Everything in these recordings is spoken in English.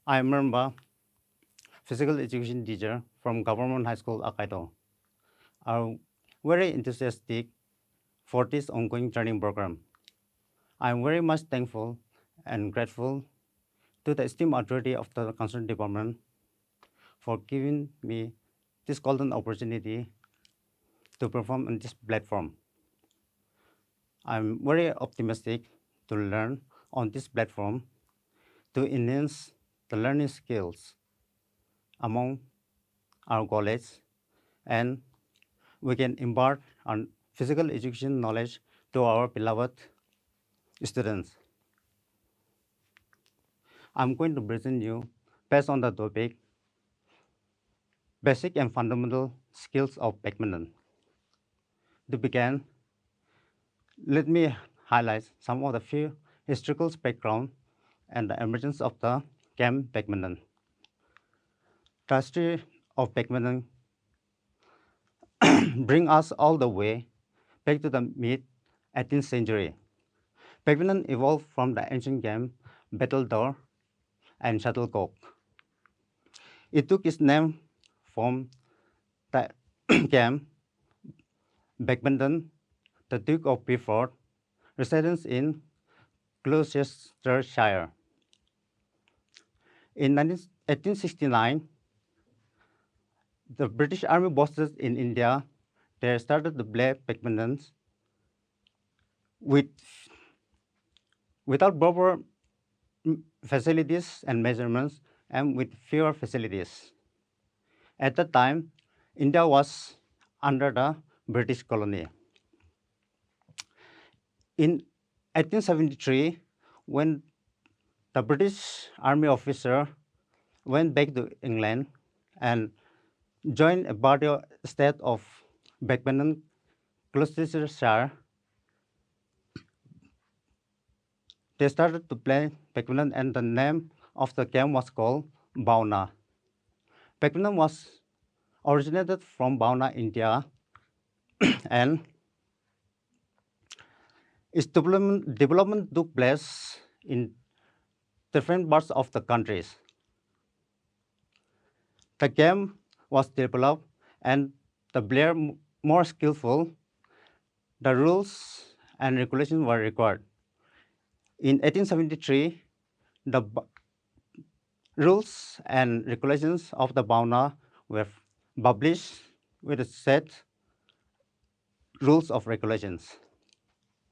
I'm Merenba, physical education teacher from Government High School, Akuhaito. I'm very enthusiastic for this ongoing training program. I'm very much thankful and grateful to the esteemed authority of the concerned department for giving me this golden opportunity to perform on this platform. I'm very optimistic to learn on this platform to enhance the learning skills among our colleagues, and we can impart on physical education knowledge to our beloved students. I'm going to present you based on the topic basic and fundamental skills of badminton. To begin, let me highlight some of the few historical background and the emergence of the game badminton. The history of badminton bring us all the way back to the mid 18th century. Badminton evolved from the ancient game battledore and shuttlecock. It took its name from the game badminton, the Duke of Beaufort, residence in Gloucestershire. In 1869, the British Army posted in India, they started to play badminton with, without proper facilities and measurements and with fewer facilities. At that time, India was under the British colony. In 1873, when the British Army officer went back to England and joined a body state of badminton Gloucestershire, they started to play badminton and the name of the game was called Bauna. Badminton was originated from Bauna, India, and its development took place in different parts of the countries. The game was developed and the player more skillful, the rules and regulations were required. In 1873, the rules and regulations of the Bauna were published with a set rules of regulations.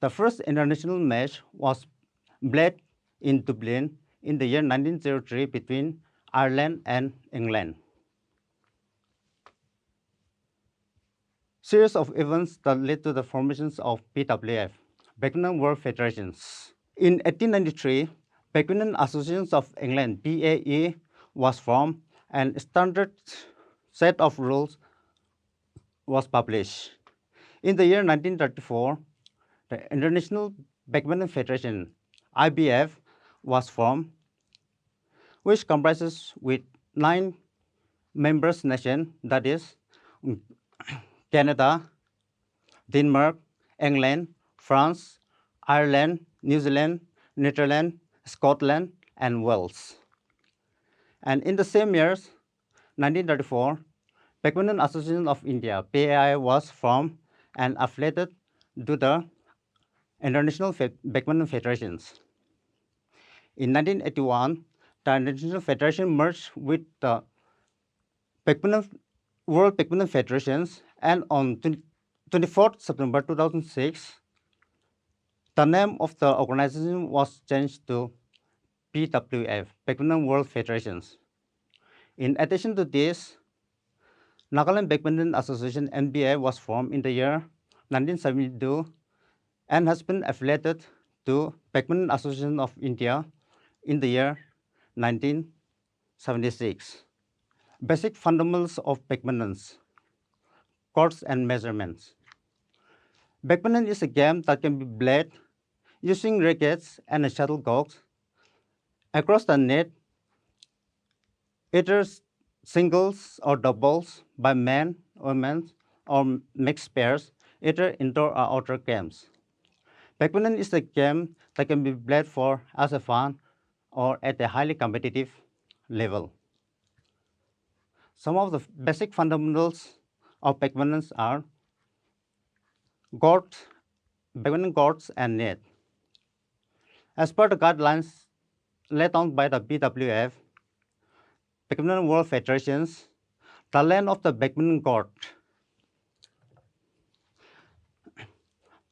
The first international match was played in Dublin in the year 1903 between Ireland and England. Series of events that led to the formations of BWF, Badminton World Federations. In 1893, Badminton Association of England (BAE) was formed, and a standard set of rules was published. In the year 1934, the International Badminton Federation (IBF) was formed, which comprises with 9 members nations, that is, Canada, Denmark, England, France, Ireland, New Zealand, Netherlands, Scotland, and Wales. And in the same year, 1934, Badminton Association of India (PAI) was formed and affiliated to the International Badminton Federations. In 1981, the International Federation merged with the World Badminton Federations, and on 24th September 2006, the name of the organization was changed to BWF, Badminton World Federations. In addition to this, Nagaland Badminton Association (NBA) was formed in the year 1972 and has been affiliated to Badminton Association of India in the year 1976. Basic fundamentals of badminton, courts and measurements. Badminton is a game that can be played using rackets and a shuttlecock across the net, either singles or doubles by men, women, or mixed pairs, either indoor or outdoor games. Badminton is a game that can be played for as a fun or at a highly competitive level. Some of the basic fundamentals of badminton are badminton courts and net. As per the guidelines laid down by the BWF, Badminton World Federations, the length of the badminton court,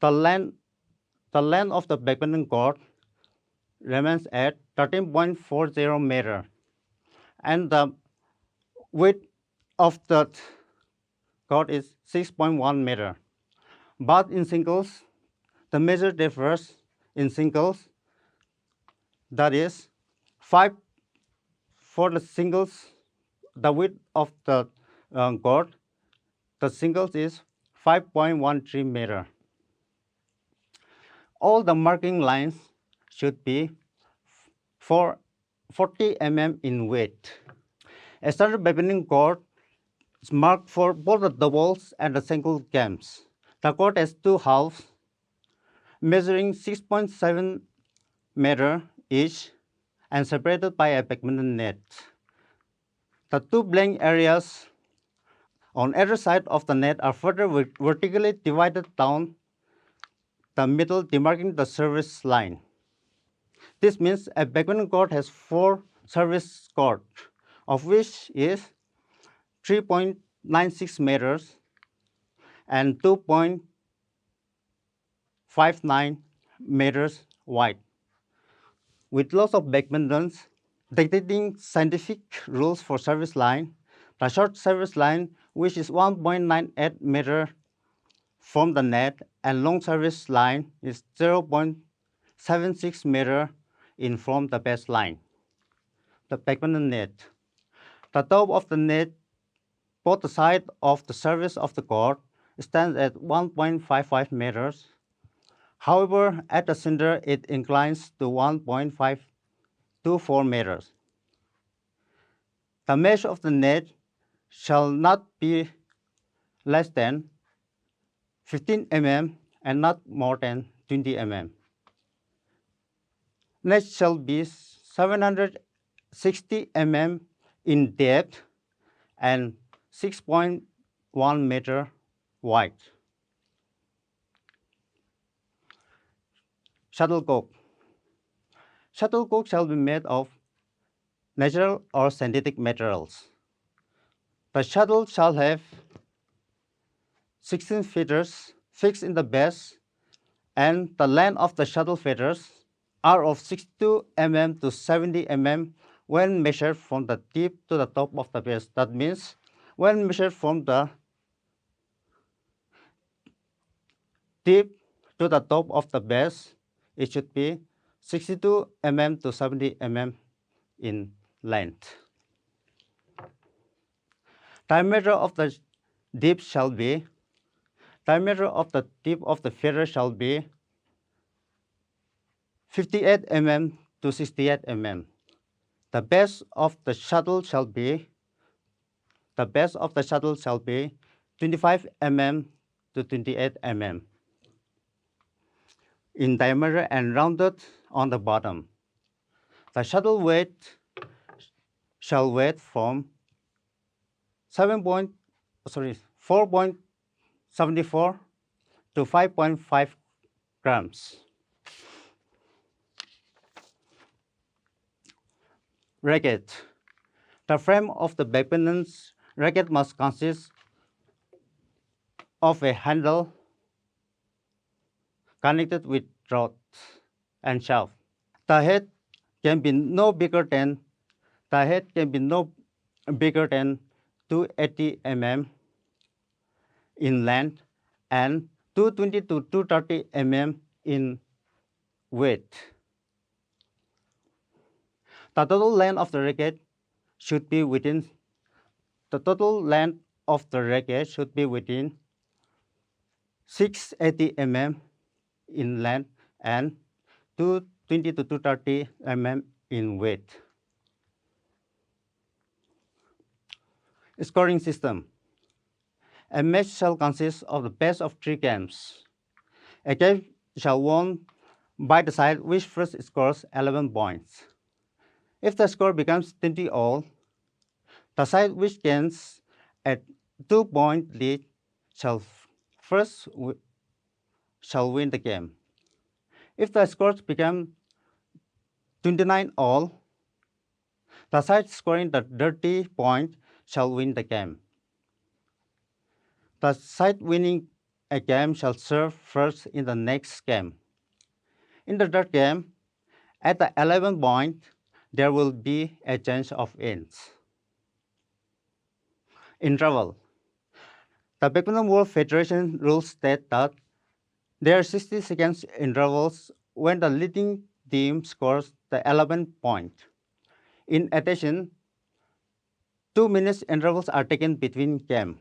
the length of the badminton court remains at 13.40 meter, and the width of the court is 6.1 meter. But in singles, the measure differs. In singles, that is 5 for the singles, the width of the court, the singles is 5.13 meter. All the marking lines should be 40 mm in width. A standard badminton court is marked for both the doubles and the single games. The court has two halves, measuring 6.7 meter each and separated by a badminton net. The two blank areas on either side of the net are further vertically divided down the middle, demarking the service line. This means a badminton court has 4 service courts, of which is 3.96 meters and 2.59 meters wide. With lots of badmintons dictating scientific rules for service line, the short service line, which is 1.98 meter from the net, and long service line is 0.76 meter in from the baseline. The badminton net. The top of the net, both the side of the surface of the court, stands at 1.55 meters. However, at the center, it inclines to 1.524 meters. The mesh of the net shall not be less than 15 mm and not more than 20 mm. Net shall be 760 mm in depth and 6.1 meter wide. Shuttlecock. Shuttlecock shall be made of natural or synthetic materials. The shuttle shall have 16 feathers fixed in the base, and the length of the shuttle feathers are of 62 mm to 70 mm when measured from the tip to the top of the base. That means when measured from the tip to the top of the base, it should be 62 mm to 70 mm in length. Diameter of the tip shall be, diameter of the tip of the feather shall be 58 mm to 68 mm. The base of the shuttle shall be, 25 mm to 28 mm in diameter and rounded on the bottom. The shuttle weight shall weigh from 4.74 to 5.5 grams. Racket. The frame of the badminton's racket must consist of a handle connected with rod and shaft. The head can be no bigger than 280 mm in length and 220 to 230 mm in width. The total length of the racket should be within 680 mm in length and 220 to 230 mm in width. Scoring system. A match shall consist of the best of 3 games. A game shall won by the side which first scores 11 points. If the score becomes 20 all, the side which gains a 2-point lead shall first shall win the game. If the scores become 29 all, the side scoring the 30 point shall win the game. The side winning a game shall serve first in the next game. In the third game, at the 11th point, there will be a change of ends. Interval. The Badminton World Federation rules state that there are 60 seconds intervals when the leading team scores the 11th point. In addition, 2 minutes intervals are taken between games.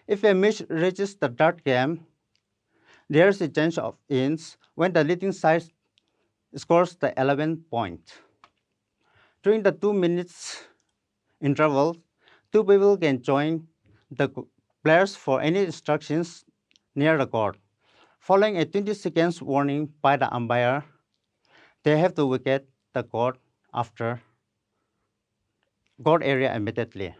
If a match reaches the third game, there is a change of ends when the leading side scores the 11th point. During the 2 minutes interval, two people can join the players for any instructions near the court. Following a 20 seconds warning by the umpire, they have to vacate the court after court area immediately.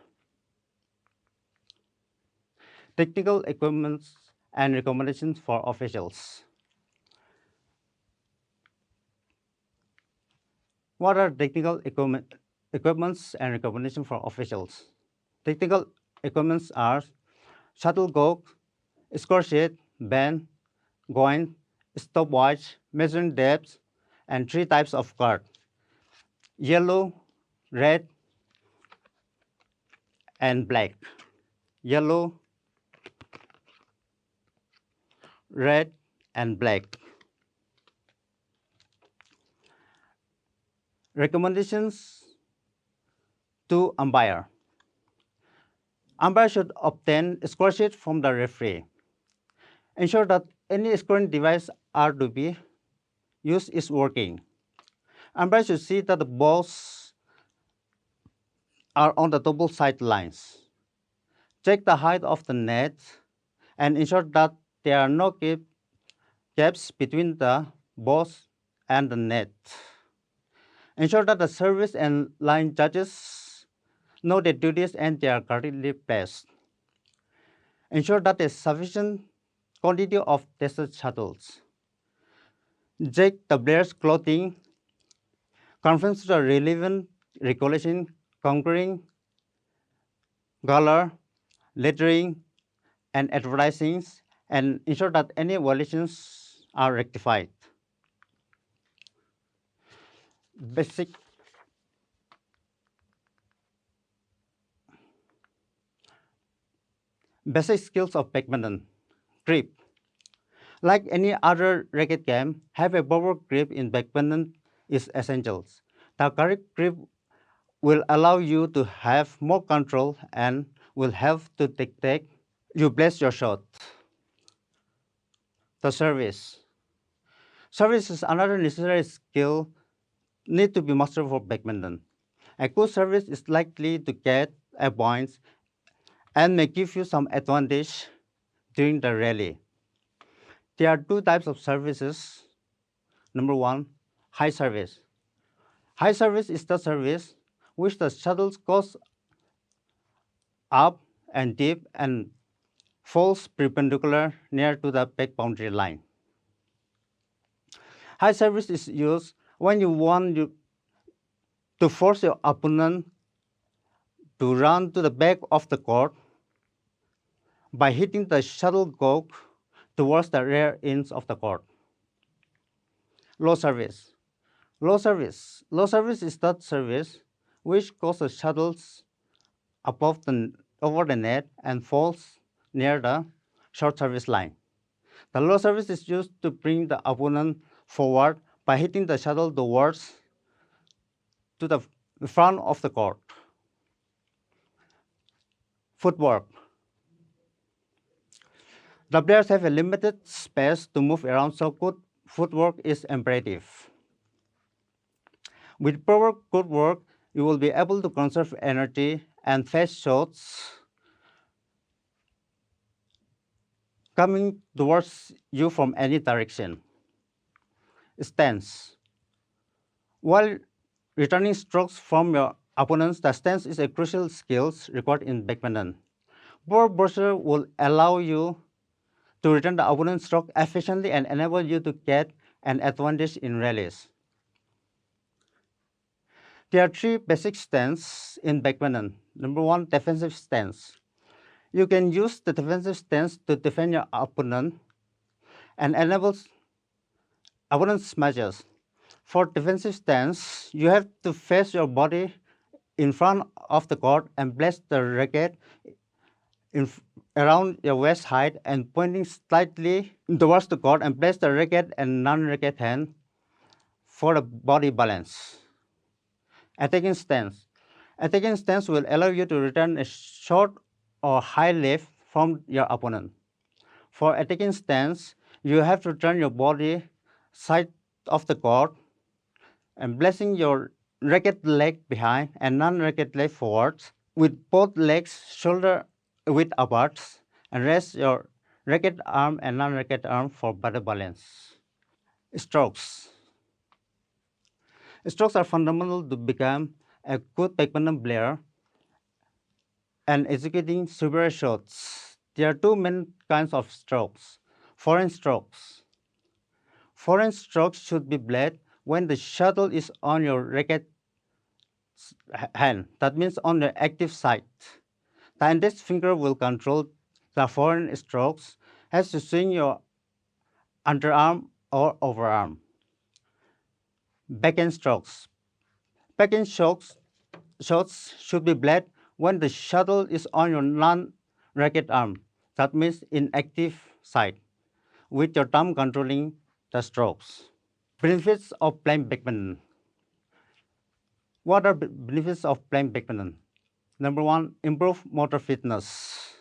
Technical equipments and recommendations for officials. What are technical equipments and recommendations for officials? Technical equipments are shuttlecock, score sheet, band, coin, stopwatch, measuring depth, and 3 types of card: yellow, red, and black. Yellow, red, and black. Recommendations to umpire. Umpire should obtain a score sheet from the referee. Ensure that any scoring device are to be used is working. Umpire should see that the balls are on the double side lines. Check the height of the net and ensure that there are no gaps between the balls and the net. Ensure that the service and line judges know their duties and they are correctly placed. Ensure that there is sufficient quantity of tested shuttles. Check the player's clothing. Confirm the relevant regulation conquering color, lettering, and advertising, and ensure that any violations are rectified. Basic skills of badminton. Grip. Like any other racket game, have a proper grip in badminton is essential. The correct grip will allow you to have more control and will help to detect you place your shot. The service. Service is another necessary skill need to be mastered for badminton. A good service is likely to get a point and may give you some advantage during the rally. There are 2 types of services. Number 1, high service. High service is the service which the shuttle goes up and deep and falls perpendicular near to the back boundary line. High service is used when you want to force your opponent to run to the back of the court by hitting the shuttlecock towards the rear ends of the court. Low service. Low service is that service which goes the shuttles over the net and falls near the short service line. The low service is used to bring the opponent forward by hitting the shuttle towards to the front of the court. Footwork. The players have a limited space to move around, so good footwork is imperative. With proper footwork, you will be able to conserve energy and face shots coming towards you from any direction. Stance. While returning strokes from your opponents, the stance is a crucial skill required in badminton. Poor posture will allow you to return the opponent's stroke efficiently and enable you to get an advantage in rallies. There are three basic stances in badminton. Number one, defensive stance. You can use the defensive stance to defend your opponent and enables opponent smashes. For defensive stance, you have to face your body in front of the court and place the racket around your waist height and pointing slightly towards the court and place the racket and non-racket hand for the body balance. Attacking stance. Attacking stance will allow you to return a short or high left from your opponent. For attacking stance, you have to turn your body side of the court and placing your racket leg behind and non-racket leg forwards with both legs shoulder width apart and rest your racket arm and non-racket arm for better balance. Strokes. Strokes are fundamental to become a good badminton player and executing superior shots. There are two main kinds of strokes. Forehand strokes. Forehand strokes should be played when the shuttle is on your racket hand. That means on the active side. The index finger will control the forehand strokes as you swing your underarm or overarm. Backhand strokes. Backhand shots should be played when the shuttle is on your non-racket arm. That means in active side, with your thumb controlling the strokes. Benefits of playing badminton. What are benefits of playing badminton? Number one, improve motor fitness.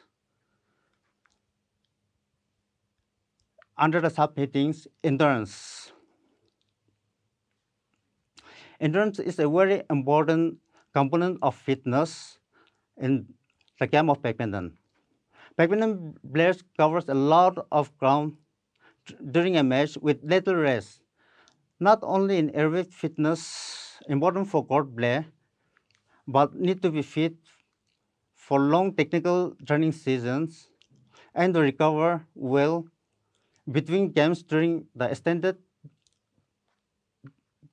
Under the subheadings, endurance. Endurance is a very important component of fitness in the game of badminton. Badminton players covers a lot of ground during a match with little rest. Not only in aerobic fitness, important for court play, but need to be fit for long technical training seasons and to recover well between games during the extended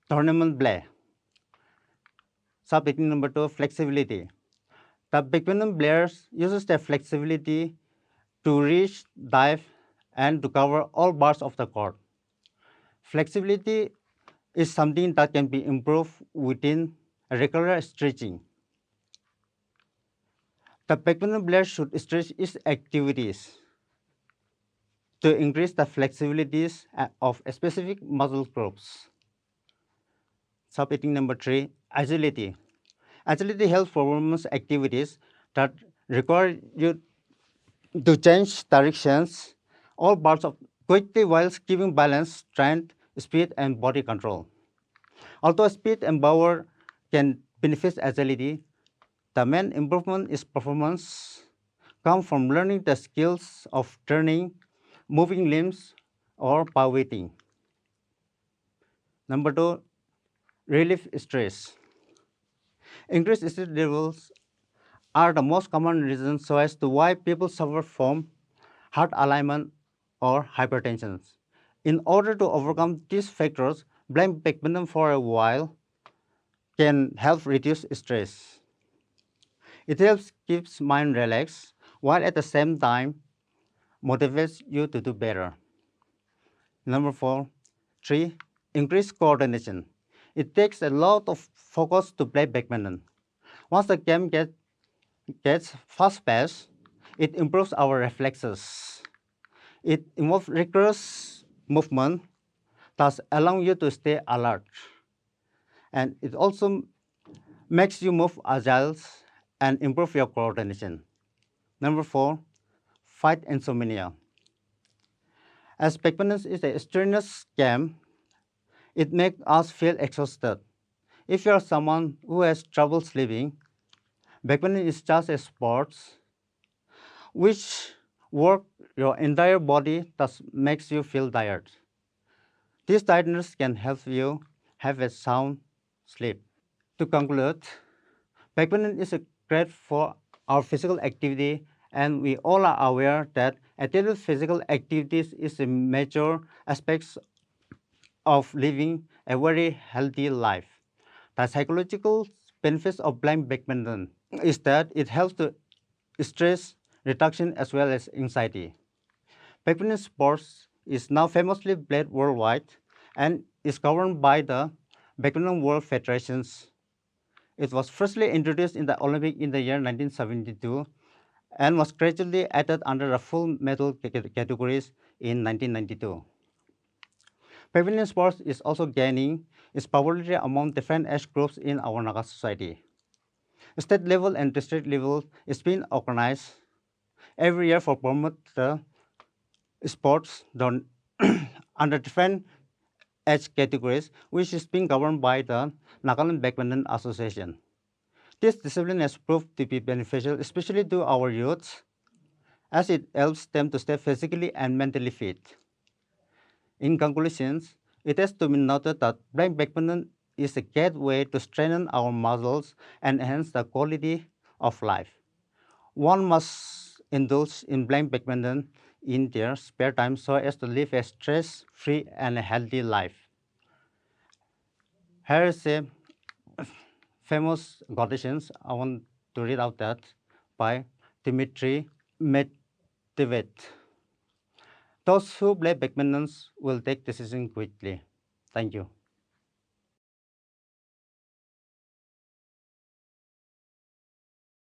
tournament play. Subheading number 2, flexibility. The badminton players uses their flexibility to reach, dive, and to cover all parts of the court. Flexibility is something that can be improved within regular stretching. The badminton player should stretch its activities to increase the flexibilities of specific muscle groups. Subheading number 3, agility. Agility helps performance activities that require you to change directions, all parts of quickly while keeping balance, strength, speed, and body control. Although speed and power can benefit agility, the main improvement in performance comes from learning the skills of turning, moving limbs, or pivoting. Number 2, relieve stress. Increased stress levels are the most common reason so as to why people suffer from heart alignment or hypertension. In order to overcome these factors, playing badminton for a while can help reduce stress. It helps keeps mind relaxed while at the same time motivates you to do better. Number 4, 3, increase coordination. It takes a lot of focus to play badminton. Once the game gets fast-paced, it improves our reflexes. It involves rigorous movement, thus allowing you to stay alert. And it also makes you move agile and improve your coordination. Number 4, fight insomnia. As badminton is a strenuous game, it makes us feel exhausted. If you are someone who has trouble sleeping, badminton is just a sport which works your entire body, thus makes you feel tired. This tiredness can help you have a sound sleep. To conclude, badminton is great for our physical activity, and we all are aware that active physical activities is a major aspect of living a very healthy life. The psychological benefits of playing badminton is that it helps to stress reduction as well as anxiety. Badminton sports is now famously played worldwide and is governed by the Badminton World Federations. It was firstly introduced in the Olympic in the year 1972 and was gradually added under the full medal categories in 1992. Badminton sports is also gaining its popularity among different age groups in our Naga society. State level and district level is being organized every year for promote the sports done under different age categories, which is being governed by the Nagaland Badminton Association. This discipline has proved to be beneficial, especially to our youths, as it helps them to stay physically and mentally fit. In conclusion, it has to be noted that playing badminton is a gateway to strengthen our muscles and enhance the quality of life. One must indulge in playing badminton in their spare time so as to live a stress-free and a healthy life. Here is a famous quotation. I want to read out that by Dmitry Medvedev. Those who play badminton will take decisions quickly. Thank you.